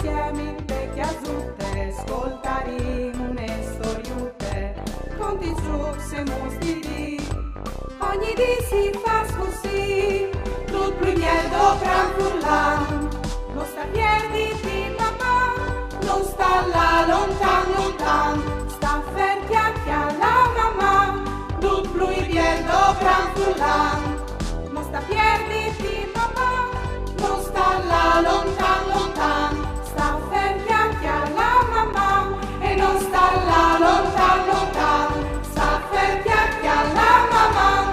insieme le chiazute, ascoltaremo une storiute, conti trucs e mostiri. Ogni dì si fa così, tutto il miedo gran frullan, non sta piedi di mamma, non sta là lontan lontan, sta ferti a la mamma, tutto il miedo gran frullan, non sta piedi di mamma, non sta là lontan lontan, sta ferti a la mamma, e non sta là lontan lontan, sta ferti a la mamma.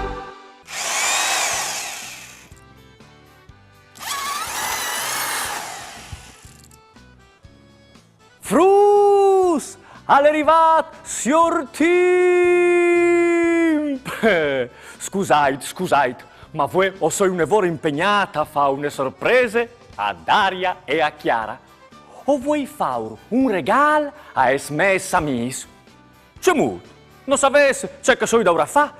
Frus! All'arrivat, signor Tim! Scusate, ma voi o sei un'evora impegnata a fare une sorprese a Daria e a Chiara? O vuoi fare un regalo a esmessa mis? C'è molto, non sapesse, c'è che so da ora fa?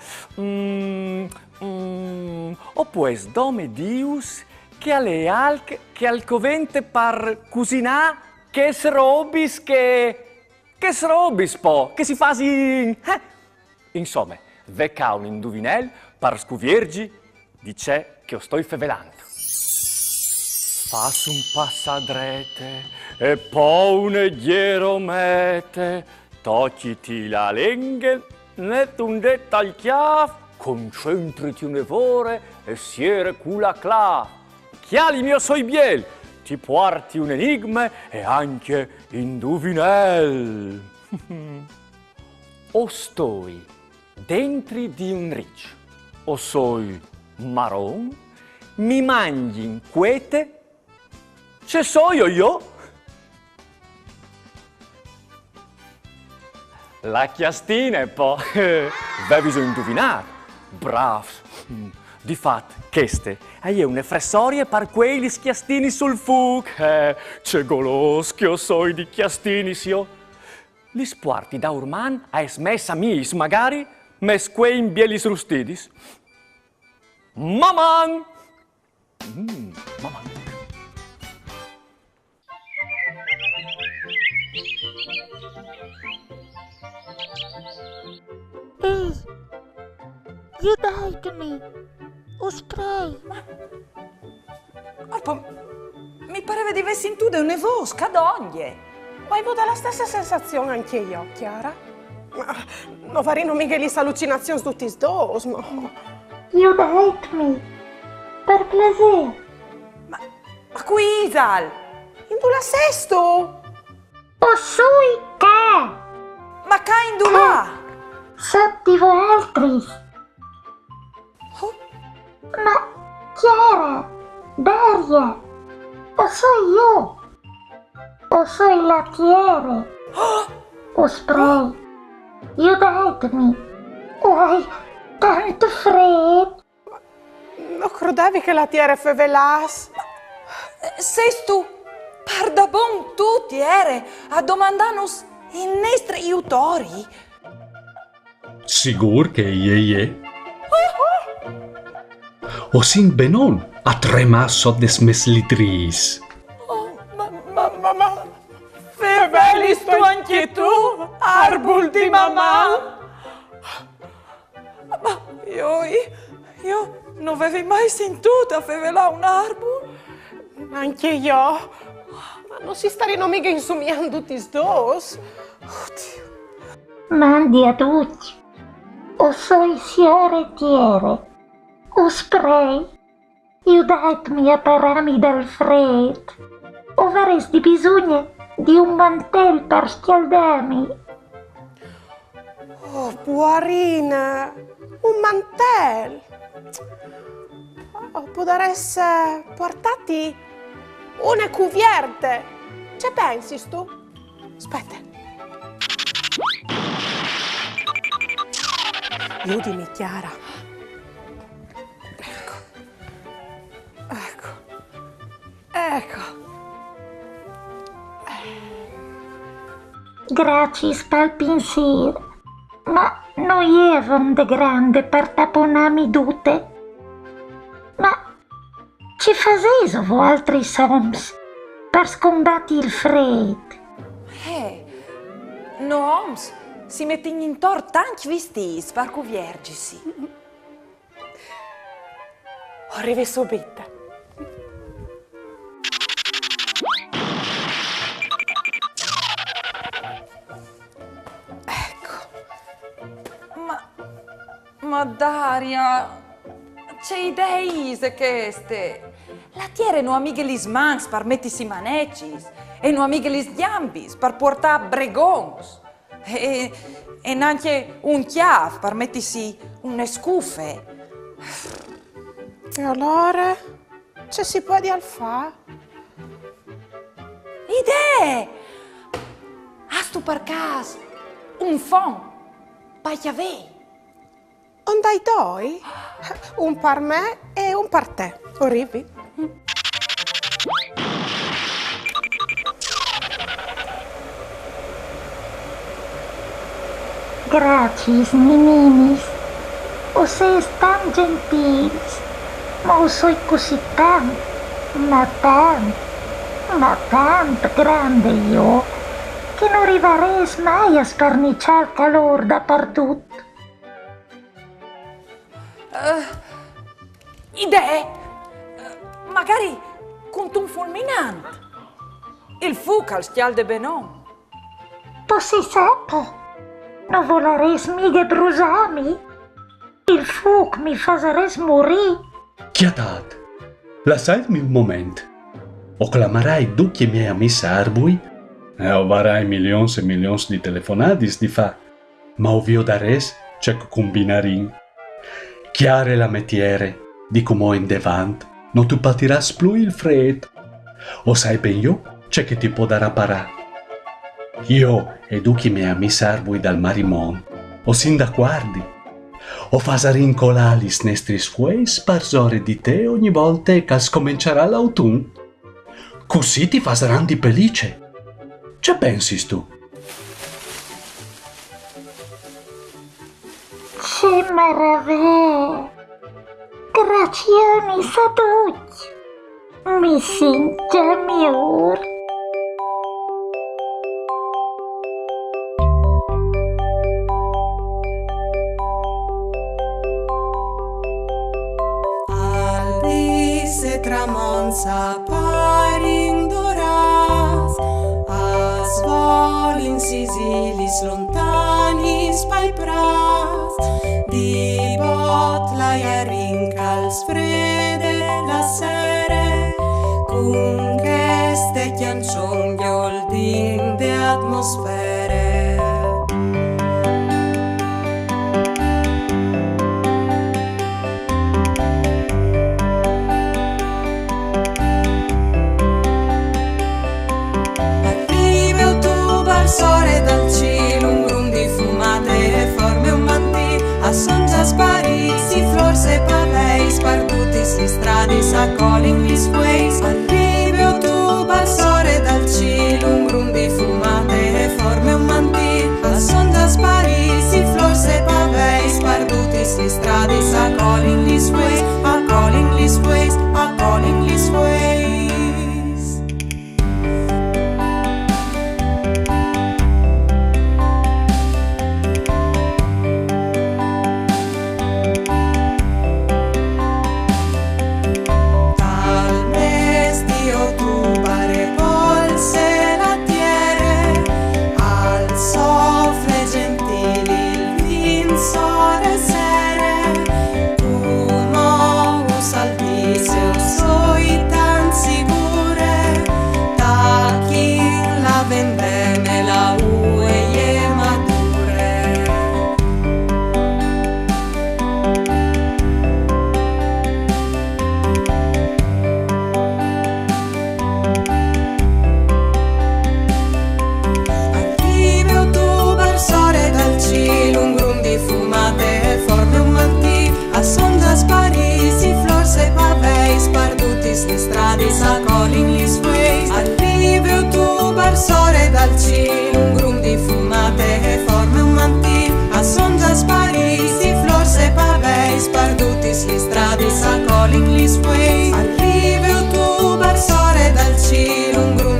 O pues dome dius che alle alc che al covente par cucinà che srobis po, che si fa in... Insomma, vecca un indovinel par scuviergi di c'è che io sto fevelando. Fas un passadrete e poi un gheromete, tocciti la lingua, net un detta al chiaf, concentrati un'evore e siere cula clav. Chiali mio soi biel, ti porti un enigma e anche indovinel. O stoi dentro di un riccio, o soi marron, mi mangi in quete, ce so io. La chiastina e poi, beh, bisogna indovinare. Bravo. Difatti, queste, io une fressorie per quei chiastini sul fuoco. C'è golos che io so di chiastini, sio. Li sporti da urman a smessa mis, magari, mes quei in bielis rustidis. Maman! Maman. Ehi, aiutami! O spray! Mi pareva di avessi in tu una vosca d'oglie. Ho avuto la stessa sensazione anche io, Chiara. Non faremo mica le allucinazioni tutti i dos, ma... Aiutami! Per piacere! Ma qui, Isal! In tu la sesto? O sui te! Ma ca in là! Sotto voi altri! Ma Chiara, Daria, o so io, o so il lattiere, o spray, aiutatemi, hai tanto freddo. Non credevi che la tiere fevelas? Sei tu, par da bon tutti ere a domandarnos i nostri aiutori? Sigur che ie. O sin benon a tremasso des meslitris. Ma, fevelis tu anche tu, arbul di mamma? Ma io non avevo mai sentito fevelare un arbol. Anche io. Ma non si starino mica insumiando tutti i dos? Oddio. Mandi a tutti, o so il fiore tiere. O spray, aiutatemi a pararmi dal freddo. O avresti bisogno di un mantello per scaldarmi. Oh, Puarina, un mantello. Può essere portati una cuvierte. Ci pensi tu? Aspetta. Aiutami, Chiara. Ecco. Grazie per il pensiero, ma non ero un de grande per taponarmi tutte. Ma ci facevo altri sons? per scombattere il freddo. No oms si mettono intorno tanti vestiti per cuviergersi. Arrivi subito. Ma Daria, c'è idee queste? La tiere no amiche lis mans per mettersi manecis e no amiche lis gambis per portare bregons e neanche un chiav per mettersi une scuffe. E allora, c'è si può di fare? Idee! Has tu per caso un fon per chiavere? Un dai due? Un per me e un per te. Arrivi? Grazie, nininis. O sei tan gentils. Ma o soy così tanto grande io, che non arriverei mai a scarnicciare il calore dappertutto. Idee? Magari con un fulminante. Il fuoco al schial de Benon. Tu si sappa, non volerei mica brusarmi. Il fuoco mi farà morire. Chiatat, lasciatemi un momento. O clamarai tutti i miei amici sarbui, e avarai milioni e milioni di telefonati di fa, ma ovvio da res c'è combinarin. Chiare la metiere, di come in devant, non tu patiras più il freddo. O sai ben io, c'è che ti può dare a parà. Io e tutti i miei amici sarbui dal marimon, o sin da guardi, o fasarin colalis nestris fueis parzore di te ogni volta che scomincerà l'autunno. Così ti fasaran di pellice. Che pensi tu? Che meraviglia! Grazie a tutti! Mi sento migliore! Albis e tramonza parin doras, as volin sisilis lontanis paipras, di botla e rincals frede la sere, con queste chiancion gioldin de atmosfere. Sole dal cielo, un grum di fumate e forme un mantì, a son già spariti, flors e pavei, sparduti si stradi, sa calling gli squays. Arrivo tu, al sole dal cielo, un grum di fumate e forme un mantì, a son già spariti, flors e pavei, sparduti si stradi, sa calling gli squays, a calling gli squays, a calling gli squays. Le strade sa calling gli squays. Arrivo tu barsore dal cielo, un grum di fumate e forme un mantì, a son già spariti flors e pavei, sparduti le strade sa calling gli squays. Arrivo tu barsore dal cielo, un grum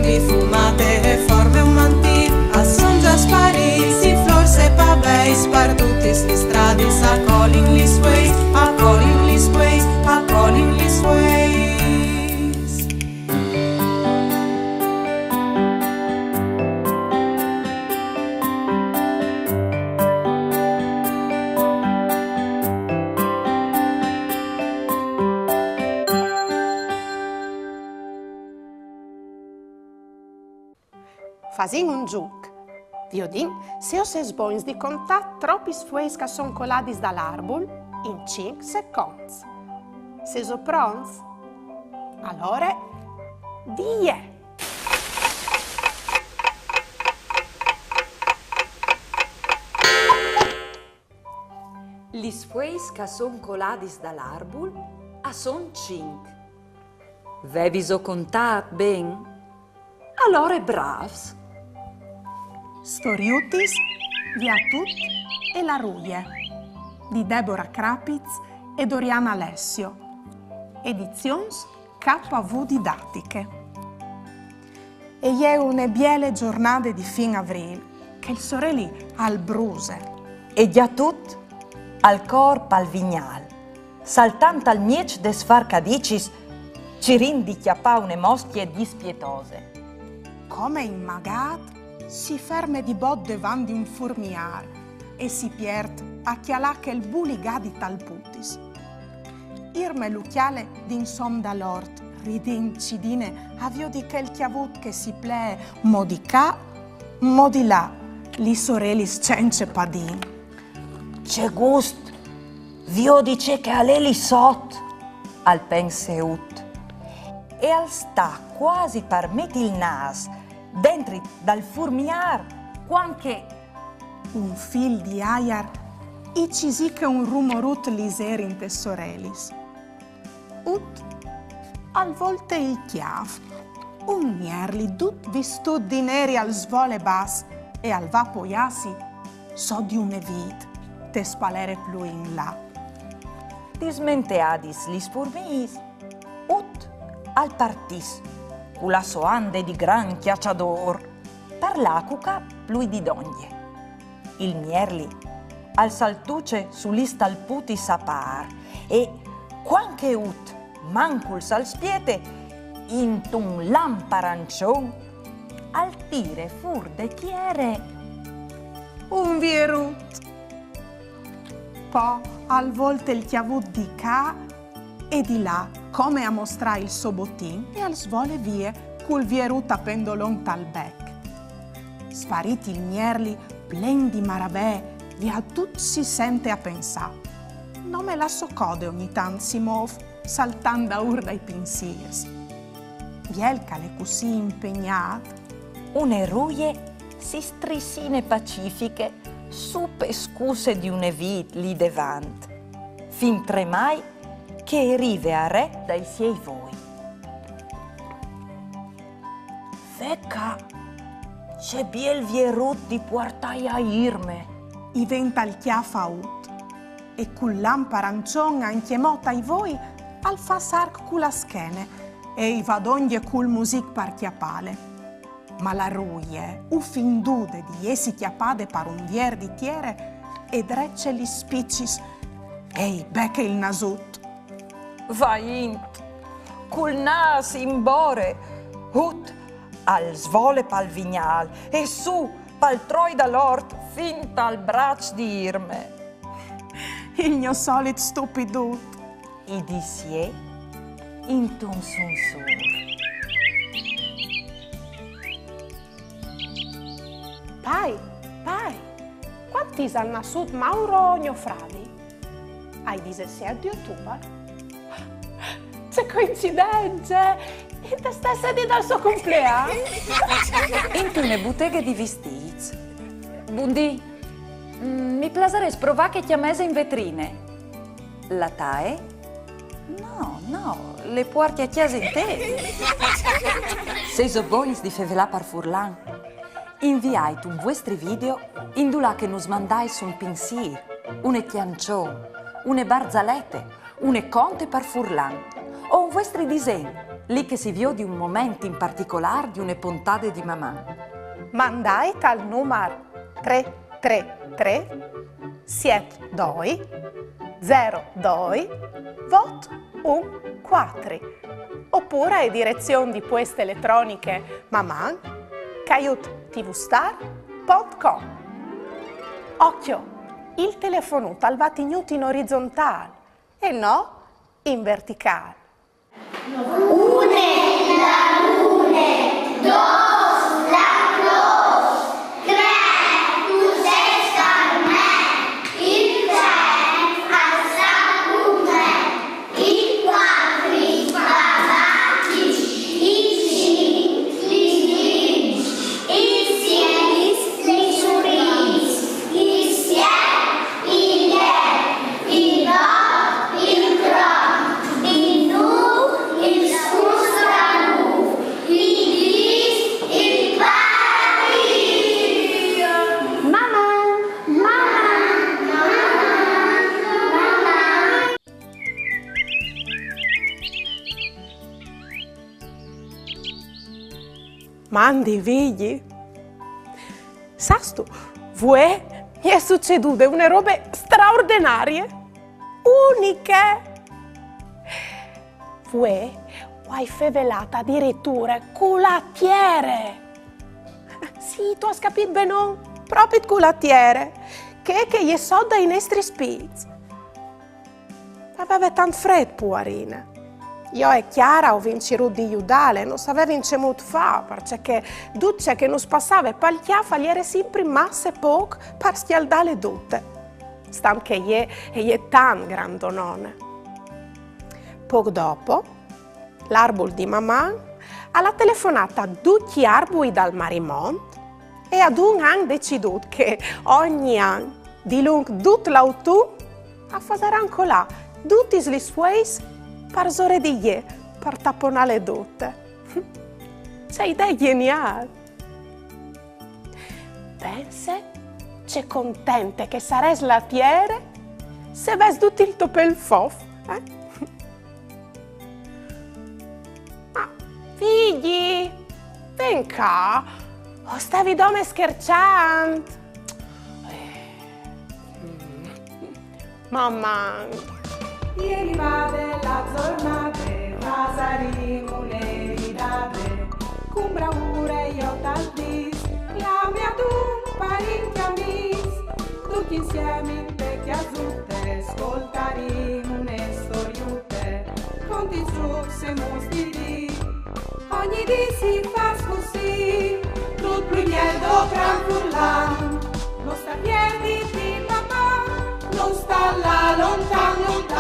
Fazin un giuc. Viodin, se os es boins di contar tropis fueis che son coladis dall'arbol in 5 secondi. Se so prons? Allora, die! Lis fueis che son coladis dall'arbol a son 5. Veviso contat ben? Allora bravs. Storiutis, Via Tut e la Ruie di Deborah Krapitz e Doriana Alessio. Edizions KV Didattiche. E è una biele giornata di fin avril che il sorelli al bruse. E già tut al corpo al vignal, saltant al miec des farcadicis, ci rindi chiappa une mostie dispietose. Come immagat, si ferme di bot davanti un furmiar e si piert a chialà che il buligà di talputis. Irme lucchiale d'insom da lord, ridin cidine, avio di quel chiavut che si plee, modi ca, modi là, li sorelis cence padin. C'è gust, vio dice che a lei li sot, al penseut, e al sta quasi par metti il nas, dentro dal furmiar, quanche un fil di aiar, i cisi che un rumorut liser in te sorelis. Ut, al volte il chiav, un mierli dut vistud di neri al svole bas e al vapoiasi, so di un vid, te spalere più in là. Dismenteadis lis furmis, ut al partis, cu la soande di gran chiacciador, per l'acuca plui di donje. Il mierli al saltuce sull'ista al puti sapar e quanche ut mancul sal spiete intun lamparancion al tire fur de chiere un vierut. Po al volte il chiavut di ca e di là come a mostrare il sobotin e al svole vie cul vierut a pendolon tal bec. Sfariti il mierli plen di marabè, via tut si sente a pensà. Non me la socode ogni tant si mov, saltando a urda i pensiers. Vielca le così impegnat. Une ruie si strissine pacifiche, supe scuse di une vit lì devant, fin tremai che rive a re dai siei voi. Fecca, c'è biel vierut di portai a irme. Diventa il chiafa ut, e cul lamparancion anche mota i voi al fa sarc cu la schene, e i vadoglie cul music par chiapale. Ma la ruie, u fin dude di essi chiapade par un vier di tiere, e drecce li spiccis, e i becche il nasut. Vai int, cul nas in bore, ut al svole pal vignal, e su pal troi da lort, fin tal brac di irme. Il mio solit stupidut. I di sie intun sunsur. Pai, quanti han nascut Mauro Gnofradi? Hai 17 di ottobre? C'è coincidenza! E te stessa di dal suo compleanno? In une botteghe di vestiti. Buondì, mi piacerebbe provare che chiamese in vetrine. La tae? No, le porti a chiesa in te. Se so bois di fevelà par furlan, inviate un vostri video in dula che nos mandais un pensier, une chiancion, une barzalette, une conte par furlan, o un vostri disegni, lì che si vio di un momento in particolare di une puntate di mamma. Mandai al numero 333 72 02 vot 14 oppure a direzione di poste elettroniche maman@tvstar.com. Occhio, il telefono talvati in orizzontale e no in verticale. Une, la lune, dos, la flor. Mandi figli? Sai tu, mi è succedute una robe straordinarie, uniche. Hai fevelata addirittura culattiere. Sì, tu hai capito bene, proprio il culattiere, che gli so dai nostri spizzi. Aveva tanto freddo, poverina. Io e Chiara ho vinto di aiutare, non sapeva come fare, perché tutte che non passava per il chiaffa gli era sempre massa e poco per scaldare tutte. Stam che gli è tan grandonone. Poco dopo, l'arbol di mamma ha telefonato a tutti gli arboli dal Marimont e ad un anno deciso che ogni anno, di lungo tutto l'autunno, a fare ancora là tutti gli suoi per zore di ie, per tapponare le tutte. C'è idea geniale. Pensa, c'è contente che sarai slatiere se ves tutto il topel fof, eh? Ma, figli, ven qua, o stavi dome scherzando? Mamma. Ieri va della giornate, pasaremo le ridate, con bravura io t'aldis, chiami ad un parente amici, tutti insieme in vecchia zutte, ascoltaremo une storiute, conti giù se mostri, ogni dì si fa così, tutto primiero gran furlan, non sta piedi di mamma, non sta là lontano,